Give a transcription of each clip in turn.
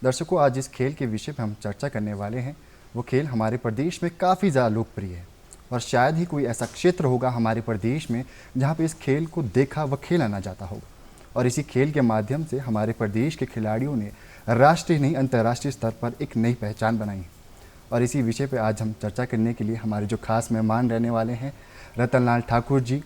दर्शकों, आज जिस खेल के विषय पर हम चर्चा करने वाले हैं वो खेल हमारे प्रदेश में काफ़ी ज़्यादा लोकप्रिय है और शायद ही कोई ऐसा क्षेत्र होगा हमारे प्रदेश में जहाँ पे इस खेल को देखा व खेला ना जाता होगा। और इसी खेल के माध्यम से हमारे प्रदेश के खिलाड़ियों ने राष्ट्रीय नहीं अंतर्राष्ट्रीय स्तर पर एक नई पहचान बनाई है। और इसी विषय पर आज हम चर्चा करने के लिए हमारे जो खास मेहमान रहने वाले हैं रतनलाल ठाकुर जी,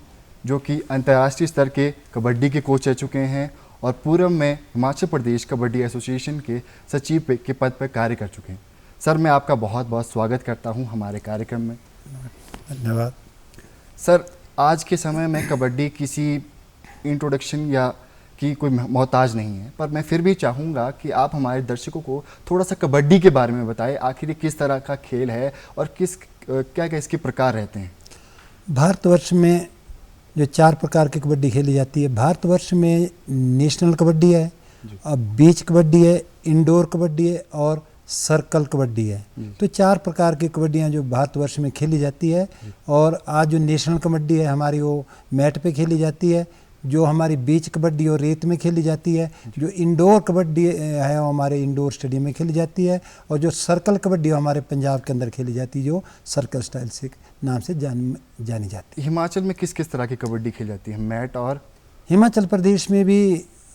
जो कि अंतर्राष्ट्रीय स्तर के कबड्डी के कोच रह चुके हैं और पूर्व में हिमाचल प्रदेश कबड्डी एसोसिएशन के सचिव के पद पर कार्य कर चुके हैं। सर, मैं आपका बहुत बहुत स्वागत करता हूं हमारे कार्यक्रम में। धन्यवाद। सर, आज के समय में कबड्डी किसी इंट्रोडक्शन या की कोई मोहताज नहीं है, पर मैं फिर भी चाहूँगा कि आप हमारे दर्शकों को थोड़ा सा कबड्डी के बारे में बताएं। आखिर ये किस तरह का खेल है और क्या क्या इसके प्रकार रहते हैं। भारतवर्ष में जो 4 प्रकार की कबड्डी खेली जाती है। भारतवर्ष में नेशनल कबड्डी है, और बीच कबड्डी है, इंडोर कबड्डी है और सर्कल कबड्डी है। तो 4 प्रकार की कबड्डियाँ जो भारतवर्ष में खेली जाती है। और आज जो नेशनल कबड्डी है हमारी वो मैट पे खेली जाती है, जो हमारी बीच कबड्डी और रेत में खेली जाती है। जो इंडोर कबड्डी है वो हमारे इंडोर स्टेडियम में खेली जाती है। और जो सर्कल कबड्डी हमारे पंजाब के अंदर खेली जाती है, जो सर्कल स्टाइल से नाम से जानी जाती है। हिमाचल में किस किस तरह की कबड्डी खेली जाती है, मैट और? हिमाचल प्रदेश में भी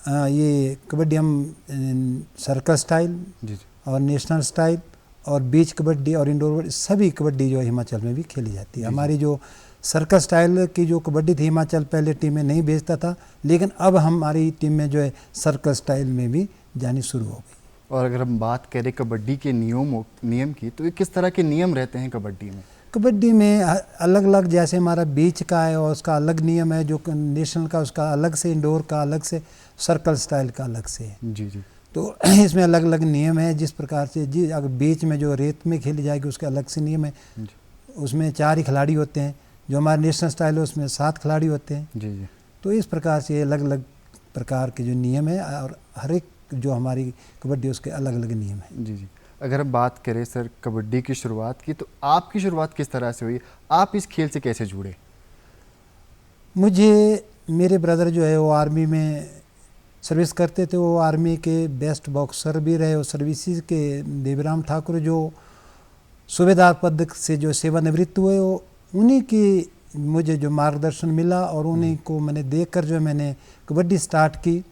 ये कबड्डी हम सर्कल स्टाइल और नेशनल स्टाइल और बीच कबड्डी और इंडोर सभी कबड्डी जो हिमाचल में भी खेली जाती है। हमारी जो सर्कल स्टाइल की जो कबड्डी थी, हिमाचल पहले टीम में नहीं भेजता था, लेकिन अब हमारी टीम में जो है सर्कल स्टाइल में भी जानी शुरू हो गई। और अगर हम बात करें कबड्डी के नियम की, तो ये किस तरह के नियम रहते हैं कबड्डी में? कबड्डी में अलग अलग, जैसे हमारा बीच का है और उसका अलग नियम है, जो नेशनल का उसका अलग से, इंडोर का अलग से, सर्कल स्टाइल का अलग से है। जी जी। तो इसमें अलग अलग नियम है। जिस प्रकार से अगर बीच में जो रेत में खेली जाएगी उसके अलग से नियम है। उसमें 4 ही खिलाड़ी होते हैं। जो हमारा नेशनल स्टाइल है उसमें 7 खिलाड़ी होते हैं। जी जी। तो इस प्रकार से अलग अलग प्रकार के जो नियम है और हर एक जो हमारी कबड्डी उसके अलग अलग नियम है। जी जी। अगर हम बात करें सर कबड्डी की शुरुआत की, तो आपकी शुरुआत किस तरह से हुई? आप इस खेल से कैसे जुड़े? मुझे मेरे ब्रदर जो है वो आर्मी में सर्विस करते थे। वो आर्मी के बेस्ट बॉक्सर भी रहे। और सर्विसेज के देवीराम ठाकुर जो सूबेदार पद से जो सेवानिवृत्त हुए, वो उन्हीं की मुझे जो मार्गदर्शन मिला और उन्हीं को मैंने देखकर जो मैंने कबड्डी स्टार्ट की।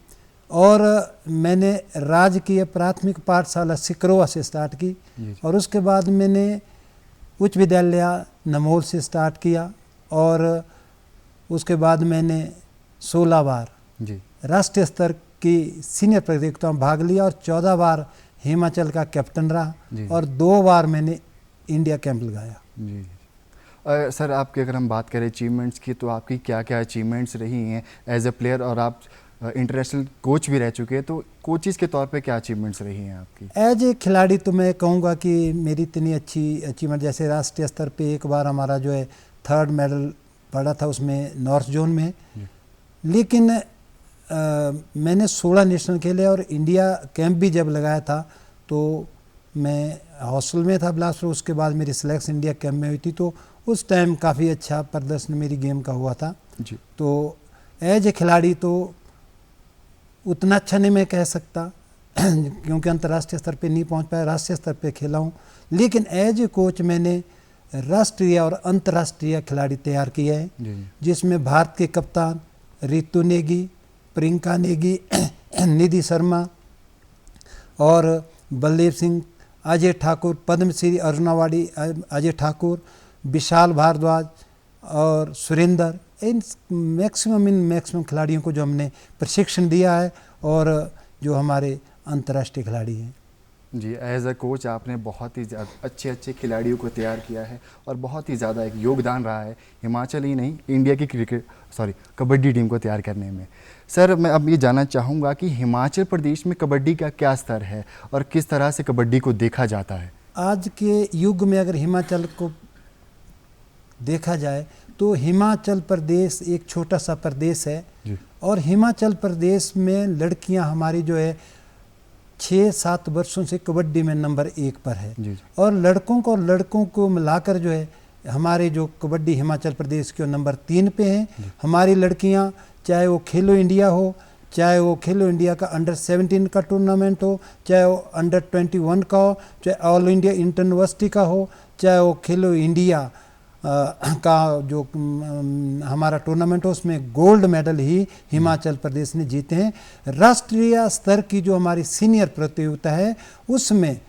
और मैंने राजकीय प्राथमिक पाठशाला सिकरोवा से स्टार्ट की। और उसके बाद मैंने उच्च विद्यालय नमोल से स्टार्ट किया। और उसके बाद मैंने 16 बार राष्ट्रीय स्तर की सीनियर प्रतियोगिताओं में भाग लिया और 14 बार हिमाचल का कैप्टन रहा और 2 बार मैंने इंडिया कैंप लगाया। जी सर, आपकी अगर हम बात करें अचीवमेंट्स की, तो आपकी क्या क्या अचीवमेंट्स रही हैं एज ए प्लेयर? और आप इंटरनेशनल कोच भी रह चुके हैं, तो कोचेस के तौर पे क्या अचीवमेंट्स रही हैं आपकी? एज ए खिलाड़ी तो मैं कहूँगा कि मेरी इतनी अच्छी अचीवमेंट, जैसे राष्ट्रीय स्तर पे एक बार हमारा जो है 3rd मेडल पड़ा था उसमें नॉर्थ जोन में। लेकिन मैंने 16 नेशनल खेले और इंडिया कैंप भी जब लगाया था तो मैं हॉस्टल में था बिलासपुर। उसके बाद मेरी सिलेक्शन इंडिया कैंप में हुई थी, तो उस टाइम काफ़ी अच्छा प्रदर्शन मेरी गेम का हुआ था जी। तो एज ए खिलाड़ी तो उतना अच्छा नहीं मैं कह सकता क्योंकि अंतर्राष्ट्रीय स्तर पे नहीं पहुंच पाया, राष्ट्रीय स्तर पे खेला हूं। लेकिन एज ए कोच मैंने राष्ट्रीय और अंतर्राष्ट्रीय खिलाड़ी तैयार किए हैं, जिसमें भारत के कप्तान रितु नेगी, प्रियंका नेगी, निधि शर्मा और बलदेव सिंह, अजय ठाकुर, पद्मश्री अर्जुनावाड़ी अजय ठाकुर, विशाल भारद्वाज और सुरेंद्र, इन मैक्सिमम खिलाड़ियों को जो हमने प्रशिक्षण दिया है और जो हमारे अंतर्राष्ट्रीय खिलाड़ी हैं। जी, एज अ कोच आपने बहुत ही अच्छे खिलाड़ियों को तैयार किया है और बहुत ही ज़्यादा एक योगदान रहा है हिमाचल ही नहीं इंडिया की कबड्डी टीम को तैयार करने में। सर, मैं अब ये जानना चाहूँगा कि हिमाचल प्रदेश में कबड्डी का क्या स्तर है और किस तरह से कबड्डी को देखा जाता है? आज के युग में अगर हिमाचल को देखा जाए तो हिमाचल प्रदेश एक छोटा सा प्रदेश है और हिमाचल प्रदेश में लड़कियां हमारी जो है 6-7 वर्षों से कबड्डी में नंबर 1 पर है। और लड़कों को मिलाकर जो है हमारे जो कबड्डी हिमाचल प्रदेश के नंबर 3 पे हैं। हमारी लड़कियां चाहे वो खेलो इंडिया हो चाहे वो खेलो इंडिया का अंडर 17 का टूर्नामेंट हो, चाहे वो अंडर 21 का हो, चाहे ऑल इंडिया इंटर यूनिवर्सिटी का हो, चाहे वो खेलो इंडिया का जो हमारा टूर्नामेंट हो, उसमें गोल्ड मेडल ही हिमाचल प्रदेश ने जीते हैं। राष्ट्रीय स्तर की जो हमारी सीनियर प्रतियोगिता है उसमें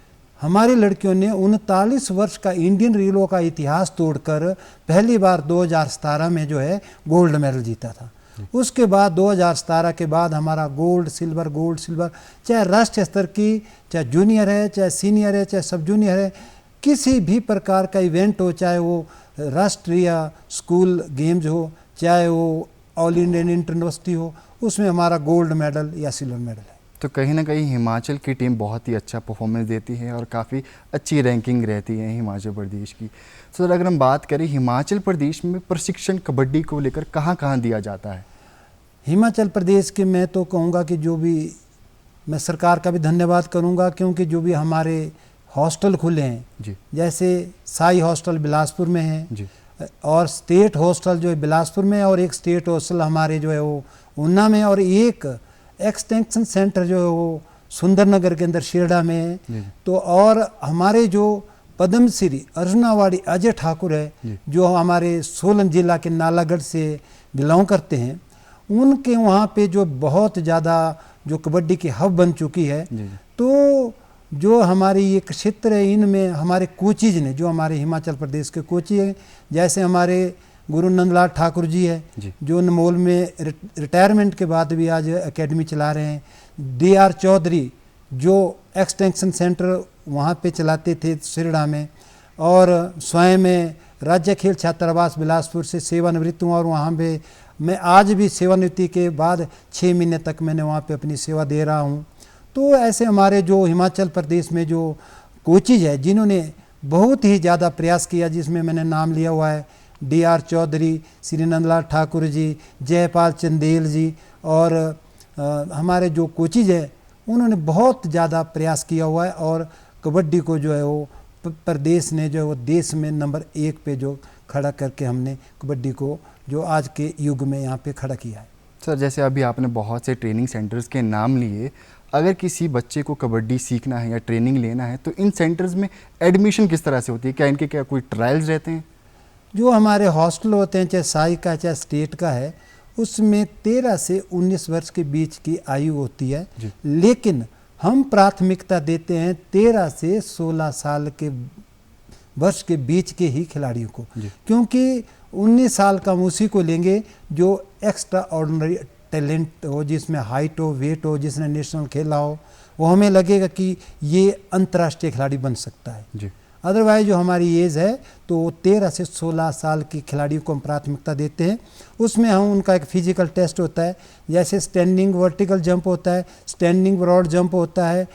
हमारी लड़कियों ने 39 वर्ष का इंडियन रिलो का इतिहास तोड़कर पहली बार 2017 में जो है गोल्ड मेडल जीता था। उसके बाद 2017 के बाद हमारा गोल्ड सिल्वर चाहे राष्ट्रीय स्तर की, चाहे जूनियर है, चाहे सीनियर है, चाहे सब जूनियर है, किसी भी प्रकार का इवेंट हो, चाहे वो राष्ट्रीय स्कूल गेम्स हो, चाहे वो ऑल इंडियन इंटर यूनिवर्सिटी हो, उसमें हमारा गोल्ड मेडल या सिल्वर मेडल है। तो कहीं ना कहीं हिमाचल की टीम बहुत ही अच्छा परफॉर्मेंस देती है और काफ़ी अच्छी रैंकिंग रहती है हिमाचल प्रदेश की। तो सर, अगर हम बात करें हिमाचल प्रदेश में प्रशिक्षण कबड्डी को लेकर कहाँ कहाँ दिया जाता है? हिमाचल प्रदेश के मैं तो कहूँगा कि जो भी, मैं सरकार का भी धन्यवाद करूँगा क्योंकि जो भी हमारे हॉस्टल खुले हैं जी, जैसे साई हॉस्टल बिलासपुर में है जी, और स्टेट हॉस्टल जो है बिलासपुर में, और एक स्टेट हॉस्टल हमारे जो है वो ऊना में, और एक एक्सटेंशन सेंटर जो है वो सुंदरनगर के अंदर शेरडा में है। तो और हमारे जो पद्मश्री अर्जुनावाड़ी अजय ठाकुर है जो हमारे सोलन जिला के नालागढ़ से बिलोंग करते हैं, उनके वहाँ पे जो बहुत ज़्यादा जो कबड्डी की हब बन चुकी है। तो जो हमारी ये क्षेत्र है इनमें हमारे कोचिज ने, जो हमारे हिमाचल प्रदेश के कोची हैं, जैसे हमारे गुरु नंदलाल ठाकुर जी है जो नमोल में रिटायरमेंट के बाद भी आज एकेडमी चला रहे हैं। DR चौधरी जो एक्सटेंशन सेंटर वहाँ पे चलाते थे सिरड़ा में, और स्वयं में राज्य खेल छात्रावास बिलासपुर से सेवानिवृत्त हूँ और वहाँ पे मैं आज भी सेवानिवृत्ति के बाद 6 महीने तक मैंने वहाँ पे अपनी सेवा दे रहा हूँ। तो ऐसे हमारे जो हिमाचल प्रदेश में जो कोचिज है जिन्होंने बहुत ही ज़्यादा प्रयास किया, जिसमें मैंने नाम लिया हुआ है DR चौधरी, श्री नंदलाल ठाकुर जी, जयपाल चंदेल जी, और हमारे जो कोचिज है उन्होंने बहुत ज़्यादा प्रयास किया हुआ है और कबड्डी को जो है वो प्रदेश ने जो है वो देश में नंबर 1 पे जो खड़ा करके हमने कबड्डी को जो आज के युग में यहाँ पे खड़ा किया है। सर, जैसे अभी आपने बहुत से ट्रेनिंग सेंटर्स के नाम लिए, अगर किसी बच्चे को कबड्डी सीखना है या ट्रेनिंग लेना है तो इन सेंटर्स में एडमिशन किस तरह से होती है? क्या इनके क्या कोई ट्रायल्स रहते हैं? जो हमारे हॉस्टल होते हैं, चाहे साई का चाहे स्टेट का है, उसमें 13 से 19 वर्ष के बीच की आयु होती है, लेकिन हम प्राथमिकता देते हैं 13 से 16 साल के वर्ष के बीच के ही खिलाड़ियों को, क्योंकि 19 साल का हम उसी को लेंगे जो एक्स्ट्रा ऑर्डिनरी टैलेंट हो, जिसमें हाइट हो, वेट हो, जिसने नेशनल खेला हो, वो हमें लगेगा कि ये अंतर्राष्ट्रीय खिलाड़ी बन सकता है। अदरवाइज जो हमारी एज है तो 13 से 16 साल के खिलाड़ियों को हम प्राथमिकता देते हैं। उसमें हम उनका एक फिजिकल टेस्ट होता है, जैसे स्टैंडिंग वर्टिकल जंप होता है, स्टैंडिंग ब्रॉड जंप होता है,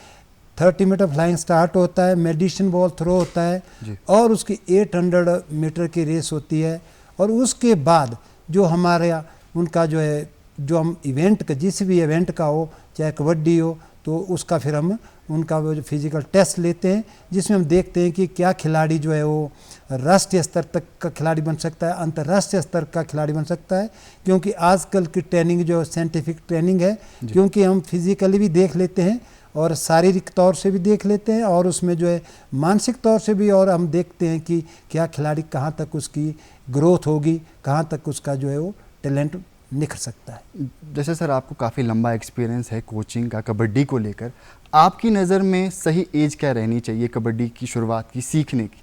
30 मीटर फ्लाइंग स्टार्ट होता है, मेडिसिन बॉल थ्रो होता है, और उसकी 800 मीटर की रेस होती है। और उसके बाद जो हमारे उनका जो है, जो हम इवेंट का, जिस भी इवेंट का हो, चाहे कबड्डी हो, तो उसका फिर हम उनका वो जो फिजिकल टेस्ट लेते हैं, जिसमें हम देखते हैं कि क्या खिलाड़ी जो है वो राष्ट्रीय स्तर तक का खिलाड़ी बन सकता है, अंतर्राष्ट्रीय स्तर का खिलाड़ी बन सकता है। क्योंकि आजकल की ट्रेनिंग जो साइंटिफिक ट्रेनिंग है, क्योंकि हम फिजिकली भी देख लेते हैं और शारीरिक तौर से भी देख लेते हैं, और उसमें जो है मानसिक तौर से भी, और हम देखते हैं कि क्या खिलाड़ी कहाँ तक उसकी ग्रोथ होगी, कहाँ तक उसका जो है वो टैलेंट निखर सकता है। जैसे सर, आपको काफ़ी लंबा एक्सपीरियंस है कोचिंग का कबड्डी को लेकर, आपकी नज़र में सही एज क्या रहनी चाहिए कबड्डी की शुरुआत की, सीखने की?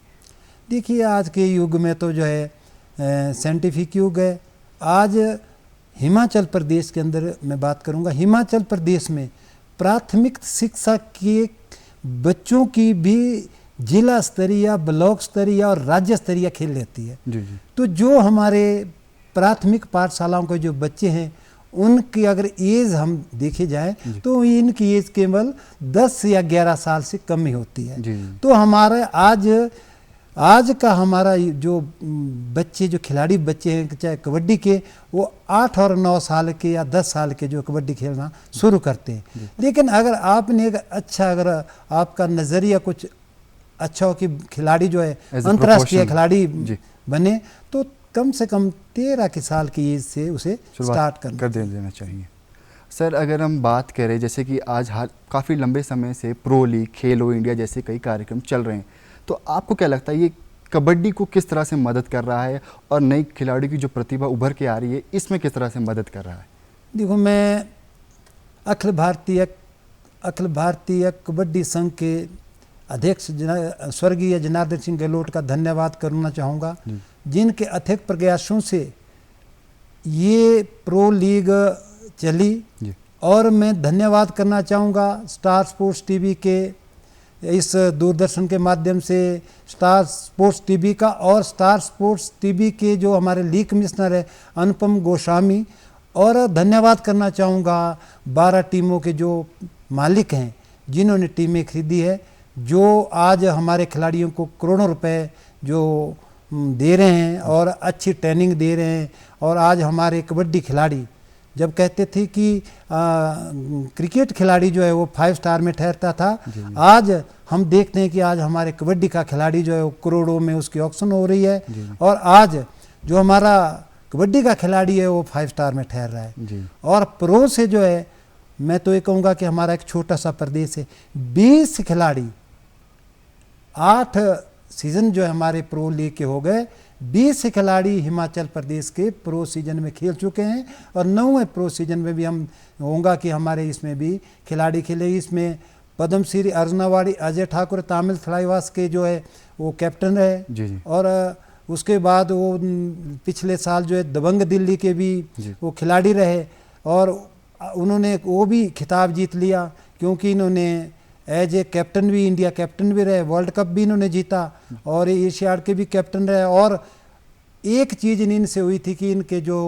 देखिए, आज के युग में तो जो है साइंटिफिक युग है। आज हिमाचल प्रदेश के अंदर मैं बात करूंगा, हिमाचल प्रदेश में प्राथमिक शिक्षा के बच्चों की भी जिला स्तरीय, ब्लॉक स्तरीय और राज्य स्तरीय खेल रहती है। तो जो हमारे प्राथमिक पाठशालाओं के जो बच्चे हैं उनकी अगर एज हम देखे जाए तो इनकी एज केवल 10 या 11 साल से कम ही होती है। तो हमारा आज का हमारा जो बच्चे, जो खिलाड़ी बच्चे हैं चाहे कबड्डी के, वो 8 और 9 साल के या 10 साल के जो कबड्डी खेलना शुरू करते हैं। लेकिन अगर आपने एक अच्छा, अगर आपका नज़रिया कुछ अच्छा हो कि खिलाड़ी जो है अंतर्राष्ट्रीय खिलाड़ी बने, तो कम से कम 13 के साल की एज से उसे स्टार्ट कर देना चाहिए। सर अगर हम बात करें जैसे कि आज हाल काफ़ी लंबे समय से प्रो लीग, खेलो इंडिया जैसे कई कार्यक्रम चल रहे हैं, तो आपको क्या लगता है ये कबड्डी को किस तरह से मदद कर रहा है और नई खिलाड़ियों की जो प्रतिभा उभर के आ रही है इसमें किस तरह से मदद कर रहा है? देखो, मैं अखिल भारतीय कबड्डी संघ के अध्यक्ष स्वर्गीय जनार्दन सिंह गहलोत का धन्यवाद करना चाहूँगा, जिनके अथक प्रयासों से ये प्रो लीग चली। और मैं धन्यवाद करना चाहूँगा स्टार स्पोर्ट्स टीवी के, इस दूरदर्शन के माध्यम से स्टार स्पोर्ट्स टीवी का, और स्टार स्पोर्ट्स टीवी के जो हमारे लीग कमिश्नर है अनुपम गोस्वामी, और धन्यवाद करना चाहूँगा 12 टीमों के जो मालिक हैं जिन्होंने टीमें खरीदी है, जो आज हमारे खिलाड़ियों को करोड़ों रुपए जो दे रहे हैं और अच्छी ट्रेनिंग दे रहे हैं। और आज हमारे कबड्डी खिलाड़ी, जब कहते थे कि क्रिकेट खिलाड़ी जो है वो 5 स्टार में ठहरता था, आज हम देखते हैं कि आज हमारे कबड्डी का खिलाड़ी जो है वो करोड़ों में उसकी ऑक्शन हो रही है, और आज जो हमारा कबड्डी का खिलाड़ी है वो 5 स्टार में ठहर रहा है। और प्रो से जो है, मैं तो ये कहूँगा कि हमारा एक छोटा सा प्रदेश है, 20 खिलाड़ी, 8 सीजन जो है हमारे प्रो लीग के हो गए, 20 खिलाड़ी हिमाचल प्रदेश के प्रो सीजन में खेल चुके हैं, और 9वें प्रो सीजन में भी हम होगा कि हमारे इसमें भी खिलाड़ी खेले। इसमें पद्मश्री अर्जुनावाड़ी अजय ठाकुर तमिल थलाईवास के जो है वो कैप्टन रहे, और उसके बाद वो पिछले साल जो है दबंग दिल्ली के भी वो खिलाड़ी रहे, और उन्होंने वो भी खिताब जीत लिया, क्योंकि इन्होंने एज ए कैप्टन भी, इंडिया कैप्टन भी रहे, वर्ल्ड कप भी इन्होंने जीता, और एशियाड के भी कैप्टन रहे। और एक चीज़ इनसे हुई थी कि इनके जो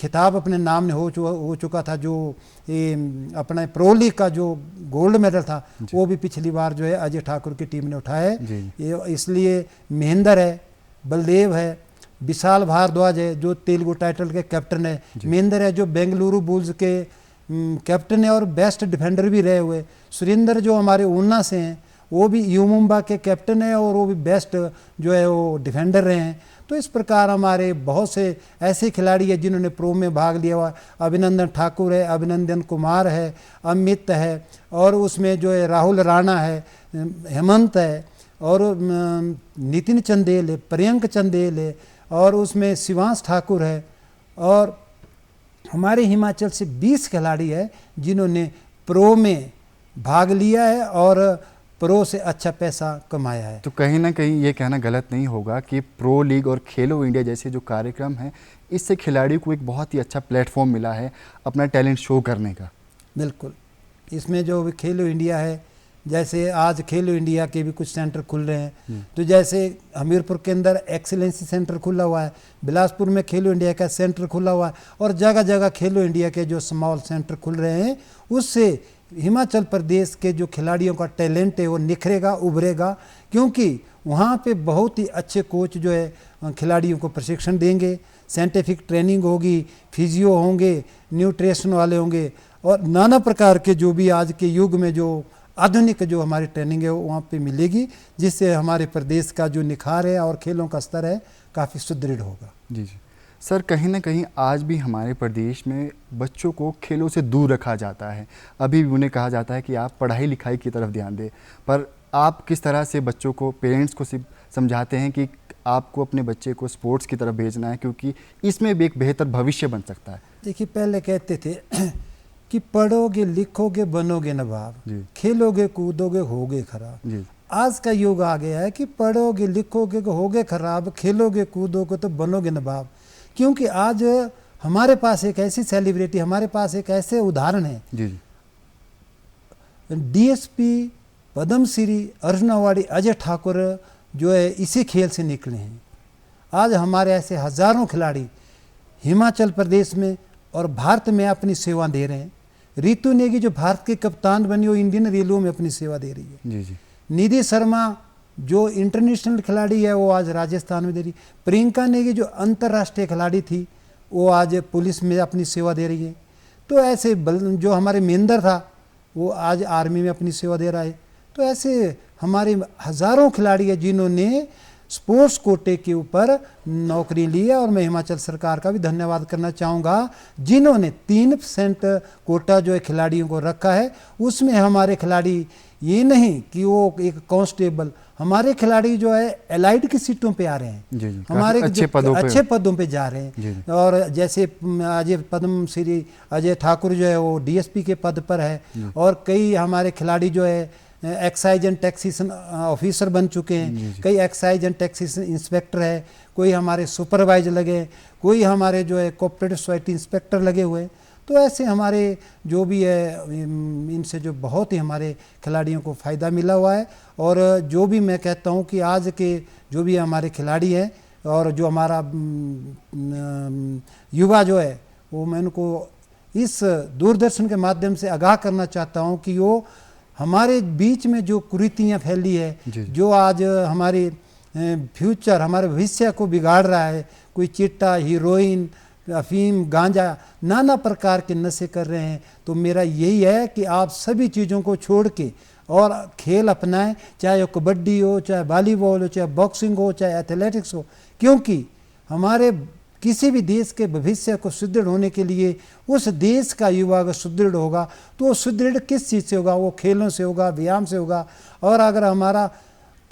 खिताब अपने नाम में हो चुका था, जो ये अपना प्रो लीग का जो गोल्ड मेडल था वो भी पिछली बार जो है अजय ठाकुर की टीम ने उठाया है। इसलिए महेंद्र है, बलदेव है, विशाल भारद्वाज है जो तेलुगु टाइटल के कैप्टन है, महेंद्र है जो बेंगलुरु बुल्स के कैप्टन है और बेस्ट डिफेंडर भी रहे हुए, सुरेंद्र जो हमारे ऊना से हैं वो भी यू मुंबा के कैप्टन है और वो भी बेस्ट जो है वो डिफेंडर रहे हैं। तो इस प्रकार हमारे बहुत से ऐसे खिलाड़ी हैं जिन्होंने प्रो में भाग लिया हुआ। अभिनंदन ठाकुर है, अभिनंदन कुमार है, अमित है, और उसमें जो है राहुल राणा है, हेमंत है, और नितिन चंदेल है, प्रियंक चंदेल है, और उसमें शिवांश ठाकुर है, और हमारे हिमाचल से 20 खिलाड़ी है जिन्होंने प्रो में भाग लिया है और प्रो से अच्छा पैसा कमाया है। तो कहीं ना कहीं ये कहना गलत नहीं होगा कि प्रो लीग और खेलो इंडिया जैसे जो कार्यक्रम हैं इससे खिलाड़ियों को एक बहुत ही अच्छा प्लेटफॉर्म मिला है अपना टैलेंट शो करने का। बिल्कुल, इसमें जो खेलो इंडिया है, जैसे आज खेलो इंडिया के भी कुछ सेंटर खुल रहे हैं, तो जैसे हमीरपुर के अंदर एक्सीलेंसी सेंटर खुला हुआ है, बिलासपुर में खेलो इंडिया का सेंटर खुला हुआ है, और जगह जगह खेलो इंडिया के जो स्मॉल सेंटर खुल रहे हैं, उससे हिमाचल प्रदेश के जो खिलाड़ियों का टैलेंट है वो निखरेगा, उभरेगा, क्योंकि वहाँ पे बहुत ही अच्छे कोच जो है खिलाड़ियों को प्रशिक्षण देंगे, साइंटिफिक ट्रेनिंग होगी, फिजियो होंगे, न्यूट्रिशन वाले होंगे, और नाना प्रकार के जो भी आज के युग में जो आधुनिक जो हमारी ट्रेनिंग है वो वहाँ पे मिलेगी, जिससे हमारे प्रदेश का जो निखार है और खेलों का स्तर है काफ़ी सुदृढ़ होगा। जी जी सर, कहीं ना कहीं आज भी हमारे प्रदेश में बच्चों को खेलों से दूर रखा जाता है। अभी भी उन्हें कहा जाता है कि आप पढ़ाई लिखाई की तरफ ध्यान दें, पर आप किस तरह से बच्चों को, पेरेंट्स को समझाते हैं कि आपको अपने बच्चे को स्पोर्ट्स की तरफ भेजना है क्योंकि इसमें भी एक बेहतर भविष्य बन सकता है? देखिए, पहले कहते थे कि पढ़ोगे लिखोगे बनोगे नवाब, खेलोगे कूदोगे होगे खराब। आज का युग आ गया है कि पढ़ोगे लिखोगे होगे खराब, खेलोगे कूदोगे तो बनोगे नवाब। क्योंकि आज हमारे पास एक ऐसी सेलिब्रिटी, हमारे पास एक ऐसे उदाहरण है, डीएसपी पद्मश्री अर्जुनावाड़ी अजय ठाकुर जो है इसी खेल से निकले हैं। आज हमारे ऐसे हजारों खिलाड़ी हिमाचल प्रदेश में और भारत में अपनी सेवा दे रहे हैं। रितु नेगी जो भारत की कप्तान बनी वो इंडियन रेलवे में अपनी सेवा दे रही है। निधि शर्मा जो इंटरनेशनल खिलाड़ी है वो आज राजस्थान में दे रही। प्रियंका नेगी जो अंतर्राष्ट्रीय खिलाड़ी थी वो आज पुलिस में अपनी सेवा दे रही है। तो ऐसे जो हमारे महेंद्र था वो आज आर्मी में अपनी सेवा दे रहा है। तो ऐसे हमारे हजारों खिलाड़ी है जिन्होंने स्पोर्ट्स कोटे के ऊपर नौकरी ली है। और मैं हिमाचल सरकार का भी धन्यवाद करना चाहूँगा जिन्होंने 3% कोटा जो है खिलाड़ियों को रखा है। उसमें हमारे खिलाड़ी ये नहीं कि वो एक कांस्टेबल, हमारे खिलाड़ी जो है एलाइड की सीटों पे आ रहे हैं, जी, जी, हमारे अच्छे पदों पे जा रहे हैं। जी, जी। और जैसे अजय पद्म श्री अजय ठाकुर जो है वो डीएसपी के पद पर है, और कई हमारे खिलाड़ी जो है एक्साइज एंड टैक्सेशन ऑफिसर बन चुके हैं, कई एक्साइज एंड टैक्सेशन इंस्पेक्टर है, कोई हमारे सुपरवाइजर लगे, कोई हमारे जो है कोऑपरेटिव सोसाइटी इंस्पेक्टर लगे हुए। तो ऐसे हमारे जो भी है इनसे जो बहुत ही हमारे खिलाड़ियों को फ़ायदा मिला हुआ है। और जो भी मैं कहता हूँ कि आज के जो भी हमारे खिलाड़ी हैं और जो हमारा युवा जो है वो मैं उनको इस दूरदर्शन के माध्यम से आगाह करना चाहता हूँ कि वो हमारे बीच में जो कुरीतियाँ फैली है, जो आज हमारे फ्यूचर हमारे भविष्य को बिगाड़ रहा है, कोई चिट्टा, हीरोइन, अफीम, गांजा, नाना प्रकार के नशे कर रहे हैं। तो मेरा यही है कि आप सभी चीज़ों को छोड़ के और खेल अपनाएं, चाहे वो कबड्डी हो, चाहे वॉलीबॉल हो, चाहे बॉक्सिंग हो, चाहे एथलेटिक्स हो। क्योंकि हमारे किसी भी देश के भविष्य को सुदृढ़ होने के लिए उस देश का युवा अगर सुदृढ़ होगा तो वो सुदृढ़ किस चीज़ से होगा? वो खेलों से होगा, व्यायाम से होगा। और अगर हमारा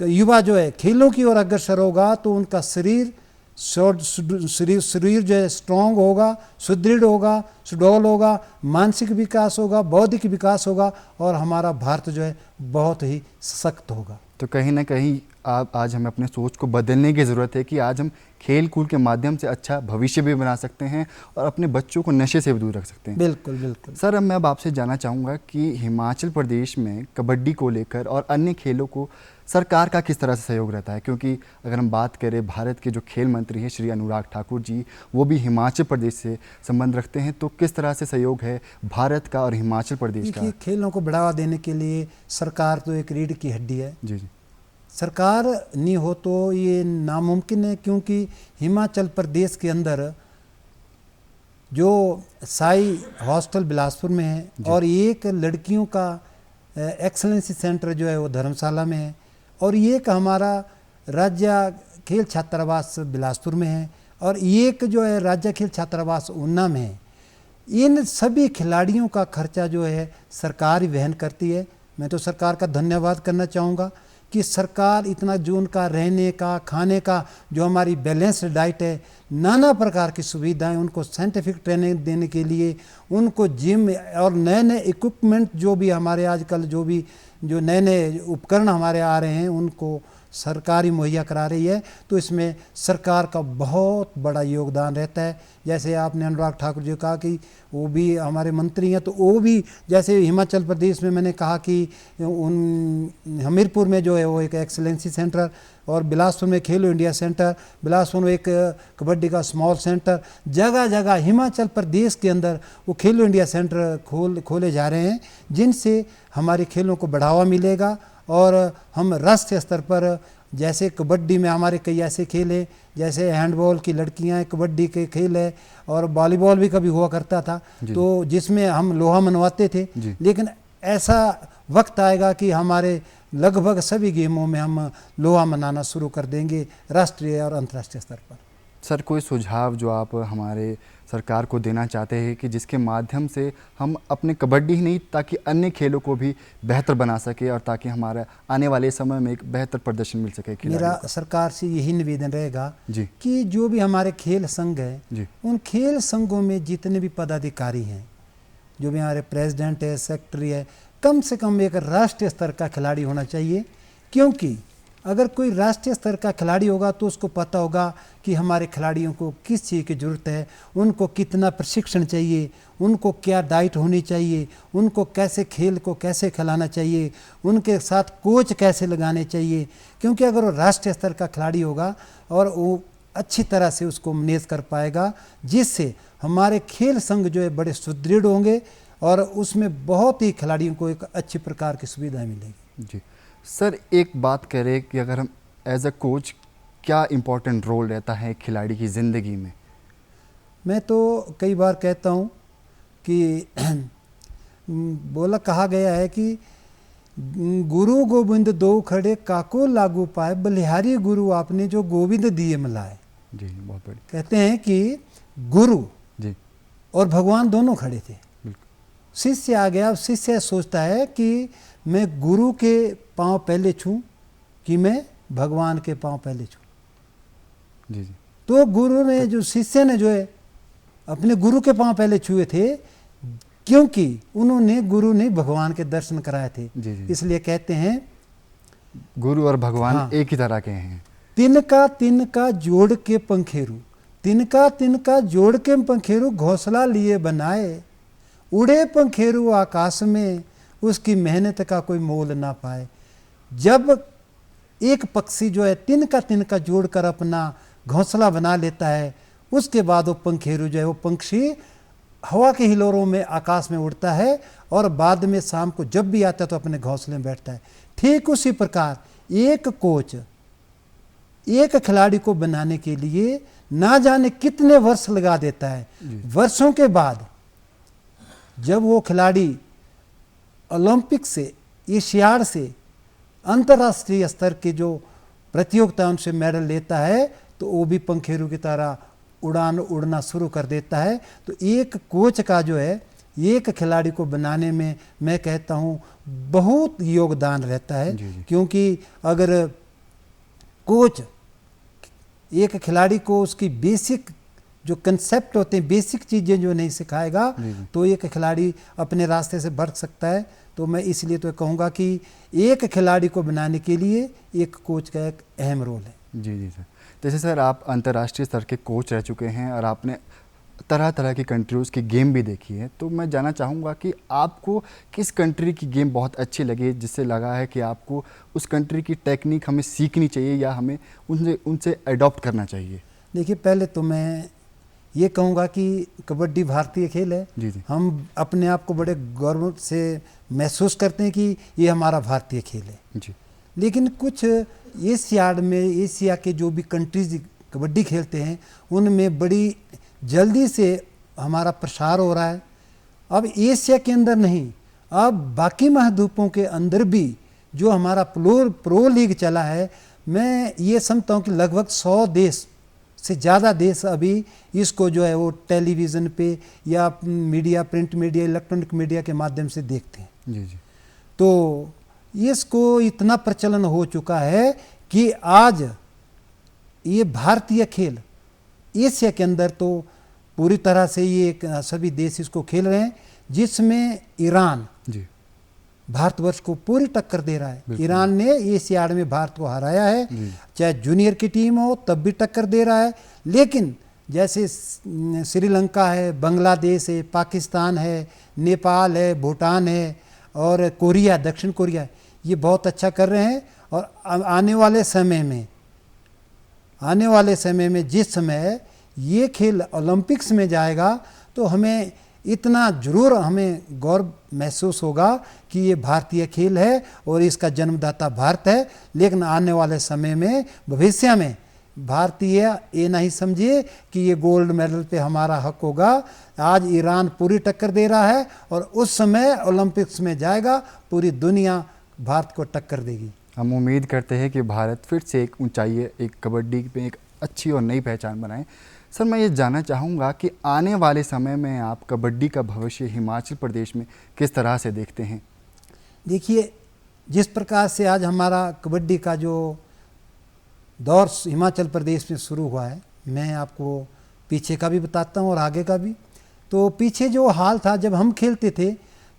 युवा जो है खेलों की ओर अग्रसर होगा तो उनका शरीर जो है स्ट्रांग होगा, सुदृढ़ होगा, सुडौल होगा, मानसिक विकास होगा, बौद्धिक विकास होगा, और हमारा भारत जो है बहुत ही सशक्त होगा। तो कहीं ना कहीं आज हमें अपने सोच को बदलने की ज़रूरत है कि आज हम खेल कूद के माध्यम से अच्छा भविष्य भी बना सकते हैं और अपने बच्चों को नशे से भी दूर रख सकते हैं। बिल्कुल बिल्कुल सर, अब मैं आपसे जानना चाहूँगा कि हिमाचल प्रदेश में कबड्डी को लेकर और अन्य खेलों को सरकार का किस तरह से सहयोग रहता है? क्योंकि अगर हम बात करें भारत के जो खेल मंत्री हैं श्री अनुराग ठाकुर जी, वो भी हिमाचल प्रदेश से संबंध रखते हैं। तो किस तरह से सहयोग है भारत का और हिमाचल प्रदेश का? खेलों को बढ़ावा देने के लिए सरकार तो एक रीढ़ की हड्डी है। जी जी। सरकार नहीं हो तो ये नामुमकिन है, क्योंकि हिमाचल प्रदेश के अंदर जो साई हॉस्टल बिलासपुर में है और एक लड़कियों का एक्सलेंसी सेंटर जो है वो धर्मशाला में है, और एक हमारा राज्य खेल छात्रावास बिलासपुर में है, और एक जो है राज्य खेल छात्रावास ऊना में है। इन सभी खिलाड़ियों का खर्चा जो है सरकार ही वहन करती है। मैं तो सरकार का धन्यवाद करना चाहूँगा कि सरकार इतना जो उनका रहने का, खाने का, जो हमारी बैलेंस्ड डाइट है, नाना प्रकार की सुविधाएं, उनको साइंटिफिक ट्रेनिंग देने के लिए, उनको जिम और नए नए इक्विपमेंट जो भी हमारे आजकल जो नए नए उपकरण हमारे आ रहे हैं उनको सरकार ही मुहैया करा रही है। तो इसमें सरकार का बहुत बड़ा योगदान रहता है। जैसे आपने अनुराग ठाकुर जी कहा कि वो भी हमारे मंत्री हैं, तो वो भी जैसे हिमाचल प्रदेश में मैंने कहा कि हमीरपुर में जो है वो एक एक्सीलेंसी सेंटर, और बिलासपुर में खेलो इंडिया सेंटर, बिलासपुर में एक कबड्डी का स्मॉल सेंटर, जगह जगह हिमाचल प्रदेश के अंदर वो खेलो इंडिया सेंटर खोले जा रहे हैं, जिनसे हमारे खेलों को बढ़ावा मिलेगा। और हम राष्ट्रीय स्तर पर जैसे कबड्डी में हमारे कई ऐसे खेल हैं, जैसे हैंडबॉल की लड़कियां, कबड्डी के खेल है, और वॉलीबॉल भी कभी हुआ करता था तो जिसमें हम लोहा मनवाते थे। लेकिन ऐसा वक्त आएगा कि हमारे लगभग सभी गेमों में हम लोहा मनाना शुरू कर देंगे राष्ट्रीय और अंतर्राष्ट्रीय स्तर पर। सर, कोई सुझाव जो आप हमारे सरकार को देना चाहते हैं कि जिसके माध्यम से हम अपने कबड्डी ही नहीं ताकि अन्य खेलों को भी बेहतर बना सके और ताकि हमारा आने वाले समय में एक बेहतर प्रदर्शन मिल सके? मेरा सरकार से यही निवेदन रहेगा जी कि जो भी हमारे खेल संघ है उन खेल संघों में जितने भी पदाधिकारी हैं, जो भी हमारे प्रेसिडेंट है, सेक्रेटरी है, कम से कम एक राष्ट्रीय स्तर का खिलाड़ी होना चाहिए। क्योंकि अगर कोई राष्ट्रीय स्तर का खिलाड़ी होगा तो उसको पता होगा कि हमारे खिलाड़ियों को किस चीज़ की ज़रूरत है, उनको कितना प्रशिक्षण चाहिए, उनको क्या डाइट होनी चाहिए, उनको कैसे खेल को कैसे खिलाना चाहिए, उनके साथ कोच कैसे लगाने चाहिए। क्योंकि अगर वो राष्ट्रीय स्तर का खिलाड़ी होगा और वो अच्छी तरह से उसको मैनेज कर पाएगा, जिससे हमारे खेल संघ जो है बड़े सुदृढ़ होंगे और उसमें बहुत ही खिलाड़ियों को एक अच्छी प्रकार की सुविधा मिलेगी। जी सर, एक बात करें कि अगर हम एज अ कोच क्या इम्पोर्टेंट रोल रहता है खिलाड़ी की ज़िंदगी में? मैं तो कई बार कहता हूँ कि कहा गया है कि गुरु गोविंद दो खड़े काको लागू पाए, बलिहारी गुरु आपने जो गोविंद दिए मिलाए। जी बहुत बढ़िया। कहते हैं कि गुरु जी और भगवान दोनों खड़े थे। बिल्कुल। शिष्य आ गया, शिष्य सोचता है कि मैं गुरु के पांव पहले छूं कि मैं भगवान के पांव पहले छूं। जी जी तो गुरु ने जो शिष्य ने जो है अपने गुरु के पांव पहले छुए थे, क्योंकि उन्होंने गुरु ने भगवान के दर्शन कराए थे। जी जी। इसलिए कहते हैं गुरु और भगवान हाँ। एक ही तरह के हैं। तिनका जोड़ के पंखेरु, तिनका जोड़ के पंखेरु घोंसला लिए बनाए, उड़े पंखेरु आकाश में, उसकी मेहनत का कोई मोल ना पाए। जब एक पक्षी जो है तिनका जोड़कर अपना घोंसला बना लेता है, उसके बाद वो पंखेरु जो है वो पंछी हवा के हिलोरों में आकाश में उड़ता है और बाद में शाम को जब भी आता है तो अपने घोंसले में बैठता है। ठीक उसी प्रकार एक कोच एक खिलाड़ी को बनाने के लिए ना जाने कितने वर्ष लगा देता है। वर्षों के बाद जब वो खिलाड़ी ओलंपिक से, एशियाड से, अंतर्राष्ट्रीय स्तर के जो प्रतियोगिता उनसे मेडल लेता है तो वो भी पंखेरु की तरह उड़ना शुरू कर देता है। तो एक कोच का जो है एक खिलाड़ी को बनाने में मैं कहता हूँ बहुत योगदान रहता है। जी। क्योंकि अगर कोच एक खिलाड़ी को उसकी बेसिक जो कंसेप्ट होते हैं, बेसिक चीज़ें जो नहीं सिखाएगा तो एक खिलाड़ी अपने रास्ते से भटक सकता है। तो मैं इसलिए तो कहूँगा कि एक खिलाड़ी को बनाने के लिए एक कोच का एक अहम रोल है। जी जी सर। जैसे सर आप अंतर्राष्ट्रीय स्तर के कोच रह चुके हैं और आपने तरह तरह की कंट्रीज़ की गेम भी देखी है, तो मैं जानना चाहूँगा कि आपको किस कंट्री की गेम बहुत अच्छी लगी, जिससे लगा है कि आपको उस कंट्री की टेक्निक हमें सीखनी चाहिए या हमें उनसे अडॉप्ट करना चाहिए? देखिए, पहले तो मैं ये कहूँगा कि कबड्डी भारतीय खेल है। जी जी। हम अपने आप को बड़े गौरव से महसूस करते हैं कि ये हमारा भारतीय खेल है। जी। लेकिन कुछ एशियाड में, एशिया के जो भी कंट्रीज कबड्डी खेलते हैं उनमें बड़ी जल्दी से हमारा प्रसार हो रहा है। अब एशिया के अंदर नहीं, अब बाकी महाद्वीपों के अंदर भी जो हमारा प्रो लीग चला है, मैं ये समझता हूँ कि लगभग 100 देश से ज़्यादा देश अभी इसको जो है वो टेलीविज़न पे या media, print media, electronic media के माध्यम से देखते हैं। जी जी। तो इसको इतना प्रचलन हो चुका है कि आज ये भारतीय खेल एशिया के अंदर तो पूरी तरह से ये सभी देश इसको खेल रहे हैं, जिसमें ईरान जी भारतवर्ष को पूरी टक्कर दे रहा है। ईरान ने एशियाड में भारत को हराया है, चाहे जूनियर की टीम हो तब भी टक्कर दे रहा है। लेकिन जैसे श्रीलंका है, बांग्लादेश है, पाकिस्तान है, नेपाल है, भूटान है और कोरिया, दक्षिण कोरिया, ये बहुत अच्छा कर रहे हैं। और आने वाले समय में जिस समय ये खेल ओलंपिक्स में जाएगा तो हमें इतना जरूर हमें गौरव महसूस होगा कि ये भारतीय खेल है और इसका जन्मदाता भारत है। लेकिन आने वाले समय में, भविष्य में भारतीय ये नहीं समझिए कि ये गोल्ड मेडल पे हमारा हक होगा। आज ईरान पूरी टक्कर दे रहा है और उस समय ओलंपिक्स में जाएगा, पूरी दुनिया भारत को टक्कर देगी। हम उम्मीद करते हैं कि भारत फिर से एक ऊंचाई, एक कबड्डी पे एक अच्छी और नई पहचान बनाए। सर, मैं ये जानना चाहूँगा कि आने वाले समय में आप कबड्डी का भविष्य हिमाचल प्रदेश में किस तरह से देखते हैं? देखिए, जिस प्रकार से आज हमारा कबड्डी का जो दौर हिमाचल प्रदेश में शुरू हुआ है, मैं आपको पीछे का भी बताता हूँ और आगे का भी। तो पीछे जो हाल था, जब हम खेलते थे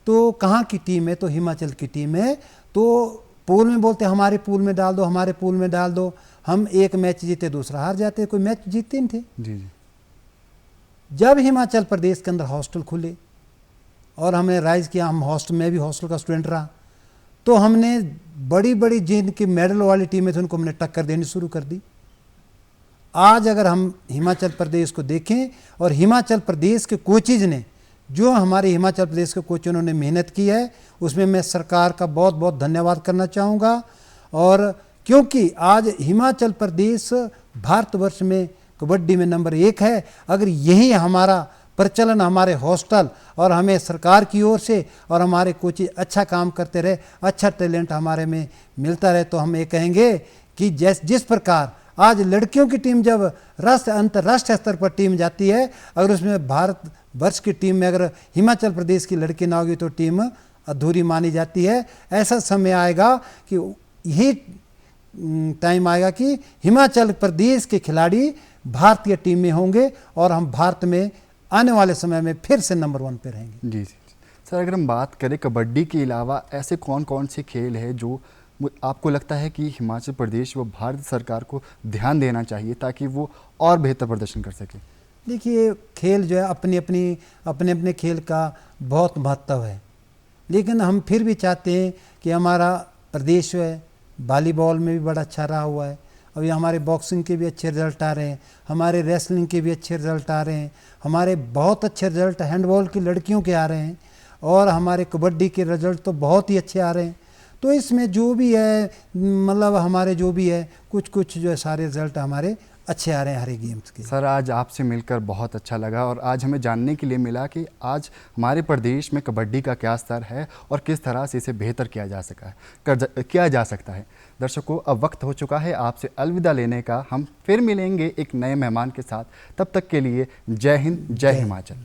तो कहाँ की टीम है, तो हिमाचल की टीम है, तो पूल में बोलते हमारे पूल में डाल दो, हमारे पूल में डाल दो। हम एक मैच जीते दूसरा हार जाते, कोई मैच जीतते नहीं थे। जी जी। जब हिमाचल प्रदेश के अंदर हॉस्टल खुले और हमने राइज किया, हम हॉस्टल में भी हॉस्टल का स्टूडेंट रहा, तो हमने बड़ी बड़ी जिनकी मेडल वाली टीमें थी उनको हमने टक्कर देनी शुरू कर दी। आज अगर हम हिमाचल प्रदेश को देखें और हिमाचल प्रदेश के कोचेज ने, जो हमारे हिमाचल प्रदेश के कोच उन्होंने मेहनत की है, उसमें मैं सरकार का बहुत बहुत धन्यवाद करना चाहूँगा। और क्योंकि आज हिमाचल प्रदेश भारतवर्ष में कबड्डी में नंबर 1 है। अगर यही हमारा प्रचलन, हमारे हॉस्टल और हमें सरकार की ओर से और हमारे कोच अच्छा काम करते रहे, अच्छा टैलेंट हमारे में मिलता रहे, तो हम ये कहेंगे कि जिस प्रकार आज लड़कियों की टीम जब अंतर्राष्ट्रीय स्तर पर टीम जाती है, अगर उसमें भारत वर्ष की टीम में अगर हिमाचल प्रदेश की लड़की ना होगी तो टीम अधूरी मानी जाती है। ऐसा समय आएगा कि यही टाइम आएगा कि हिमाचल प्रदेश के खिलाड़ी भारतीय टीम में होंगे और हम भारत में आने वाले समय में फिर से नंबर 1 पे रहेंगे। जी जी सर, अगर हम बात करें कबड्डी के अलावा ऐसे कौन कौन से खेल है जो आपको लगता है कि हिमाचल प्रदेश व भारत सरकार को ध्यान देना चाहिए ताकि वो और बेहतर प्रदर्शन कर सके? देखिए, खेल जो है अपने अपने खेल का बहुत महत्व है, लेकिन हम फिर भी चाहते हैं कि हमारा प्रदेश जो है वॉलीबॉल में भी बड़ा अच्छा रहा हुआ है, अभी हमारे बॉक्सिंग के भी अच्छे रिजल्ट आ रहे हैं, हमारे रेसलिंग के भी अच्छे रिजल्ट आ रहे हैं, हमारे बहुत अच्छे रिजल्ट हैंडबॉल की लड़कियों के आ रहे हैं और हमारे कबड्डी के रिजल्ट तो बहुत ही अच्छे आ रहे हैं। तो इसमें जो भी है, मतलब हमारे जो भी है कुछ जो है सारे रिजल्ट हमारे अच्छे आ रहे हैं हर एक गेम्स के। सर, आज आपसे मिलकर बहुत अच्छा लगा और आज हमें जानने के लिए मिला कि आज हमारे प्रदेश में कबड्डी का क्या स्तर है और किस तरह से इसे बेहतर किया जा सकता है। दर्शकों, अब वक्त हो चुका है आपसे अलविदा लेने का। हम फिर मिलेंगे एक नए मेहमान के साथ। तब तक के लिए जय हिंद, जय हिमाचल।